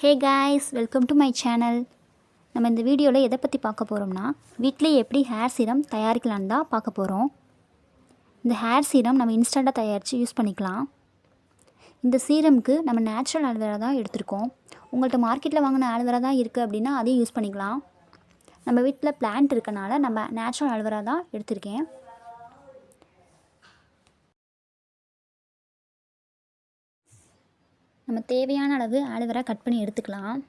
Hey guys, welcome to my channel. நம்ம இந்த வீடியோவில் எதை பற்றி பார்க்க போகிறோம்னா, வீட்டிலேயே எப்படி ஹேர் சீரம் தயாரிக்கலான்னு தான் பார்க்க போகிறோம். இந்த ஹேர் சீரம் நம்ம இன்ஸ்டண்ட்டாக தயாரித்து யூஸ் பண்ணிக்கலாம். இந்த சீரமுக்கு நம்ம நேச்சுரல் ஆல்வேரா தான் எடுத்திருக்கோம். உங்கள்கிட்ட மார்க்கெட்டில் வாங்கின ஆல்வேரா தான் இருக்குது அப்படின்னா அதையும் யூஸ் பண்ணிக்கலாம். நம்ம வீட்டில் பிளான்ட் இருக்கனால நம்ம நேச்சுரல் ஆல்வேரா தான் எடுத்திருக்கேன். நம்ம தேவையான அளவு ஆலோவேரா கட் பண்ணி எடுத்துக்கலாம்.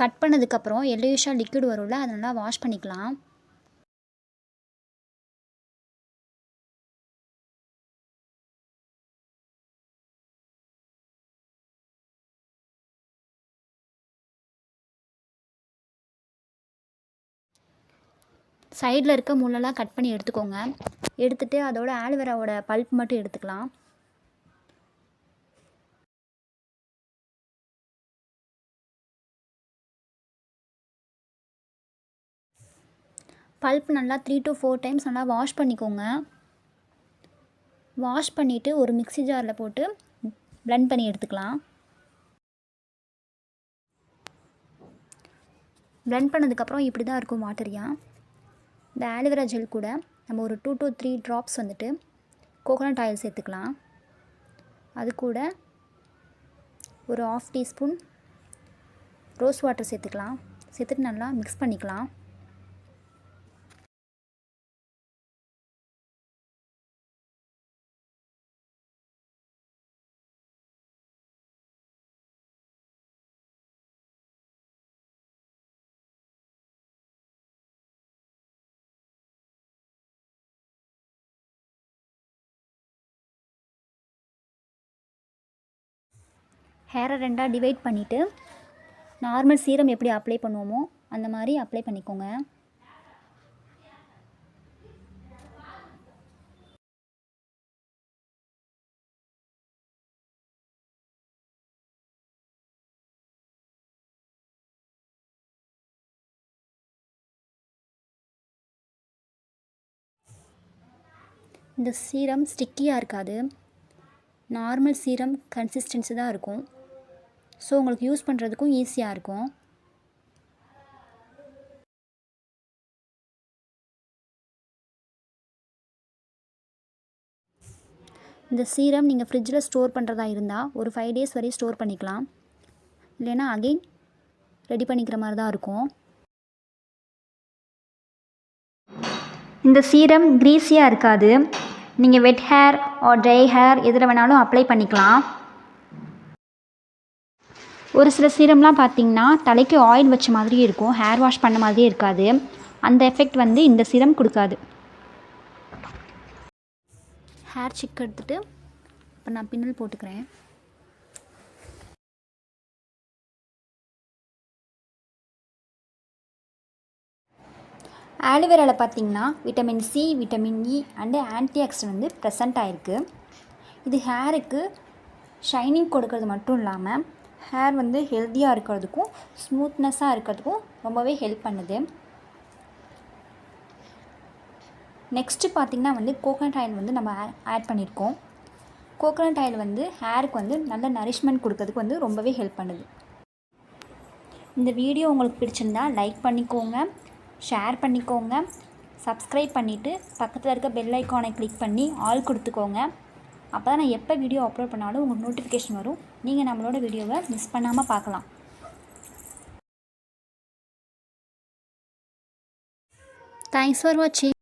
கட் பண்ணதுக்கப்புறம் எல்லோயிஷாக லிக்விட் வரும்ல, அதை நல்லா வாஷ் பண்ணிக்கலாம். சைடில் இருக்க முள்ளெல்லாம் கட் பண்ணி எடுத்துக்கோங்க. எடுத்துகிட்டு அதோட ஆலோவேராவோட பல்ப் மட்டும் எடுத்துக்கலாம். பல்ப் நல்லா 3 to 4 டைம்ஸ் நல்லா வாஷ் பண்ணிக்கோங்க. வாஷ் பண்ணிவிட்டு ஒரு மிக்ஸி ஜாரில் போட்டு பிளெண்ட் பண்ணி எடுத்துக்கலாம். பிளெண்ட் பண்ணதுக்கப்புறம் இப்படி தான் இருக்கும் வாட்டரியாக. இந்த ஆலோவேரா ஜெல் கூட நம்ம ஒரு 2 to 3 ட்ராப்ஸ் வந்துட்டு கோகோனட் ஆயில் சேர்த்துக்கலாம். அது கூட ஒரு 1/2 டீஸ்பூன் ரோஸ் வாட்டர் சேர்த்துக்கலாம். சேர்த்துட்டு நல்லா மிக்ஸ் பண்ணிக்கலாம். ஹேரை ரெண்டாக டிவைட் பண்ணிவிட்டு நார்மல் சீரம் எப்படி அப்ளை பண்ணுவோமோ அந்த மாதிரி அப்ளை பண்ணிக்கோங்க. இந்த சீரம் ஸ்டிக்கியாக இருக்காது, நார்மல் சீரம் கன்சிஸ்டன்சி தான் இருக்கும். ஸோ உங்களுக்கு யூஸ் பண்ணுறதுக்கும் ஈஸியாக இருக்கும். இந்த சீரம் நீங்கள் ஃப்ரிட்ஜில் ஸ்டோர் பண்ணுறதா இருந்தால் ஒரு 5 days வரையும் ஸ்டோர் பண்ணிக்கலாம். இல்லைன்னா அகெயின் ரெடி பண்ணிக்கிற மாதிரி தான் இருக்கும். இந்த சீரம் க்ரீஸியாக இருக்காது. நீங்கள் வெட் ஹேர் ஆர் ட்ரை ஹேர் எதில் வேணாலும் அப்ளை பண்ணிக்கலாம். ஒரு சில சீரம்லாம் பார்த்திங்கன்னா தலைக்கு ஆயில் வச்ச மாதிரியே இருக்கும், ஹேர் வாஷ் பண்ண மாதிரியே இருக்காது. அந்த எஃபெக்ட் வந்து இந்த சீரம் கொடுக்காது. ஹேர் சிக் எடுத்துகிட்டு இப்போ நான் பின்னல் போட்டுக்கிறேன். ஆலோவேராவில் பார்த்திங்கன்னா vitamin C, vitamin E and anti accident வந்து ப்ரெசண்ட் ஆகிருக்கு. இது ஹேருக்கு ஷைனிங் கொடுக்கறது மட்டும் இல்லாமல் ஹேர் வந்து ஹெல்த்தியாக இருக்கிறதுக்கும் ஸ்மூத்னஸாக இருக்கிறதுக்கும் ரொம்பவே ஹெல்ப் பண்ணுது. நெக்ஸ்ட்டு பார்த்திங்கன்னா வந்து கோகோனட் ஆயில் வந்து நம்ம ஆட் பண்ணியிருக்கோம். கோகோனட் ஆயில் வந்து ஹேருக்கு வந்து நல்ல நரிஷ்மெண்ட் கொடுக்கறதுக்கு வந்து ரொம்பவே ஹெல்ப் பண்ணுது. இந்த வீடியோ உங்களுக்கு பிடிச்சிருந்தா லைக் பண்ணிக்கோங்க, ஷேர் பண்ணிக்கோங்க, சப்ஸ்கிரைப் பண்ணிவிட்டு பக்கத்தில் இருக்க பெல் ஐக்கானை கிளிக் பண்ணி ஆல் கொடுத்துக்கோங்க. அப்போ தான் நான் எப்போ வீடியோ அப்லோட் பண்ணாலும் உங்களுக்கு நோட்டிஃபிகேஷன் வரும். நீங்கள் நம்மளோட வீடியோவை மிஸ் பண்ணாமல் பார்க்கலாம். தேங்க்ஸ் ஃபார் வாட்சிங்.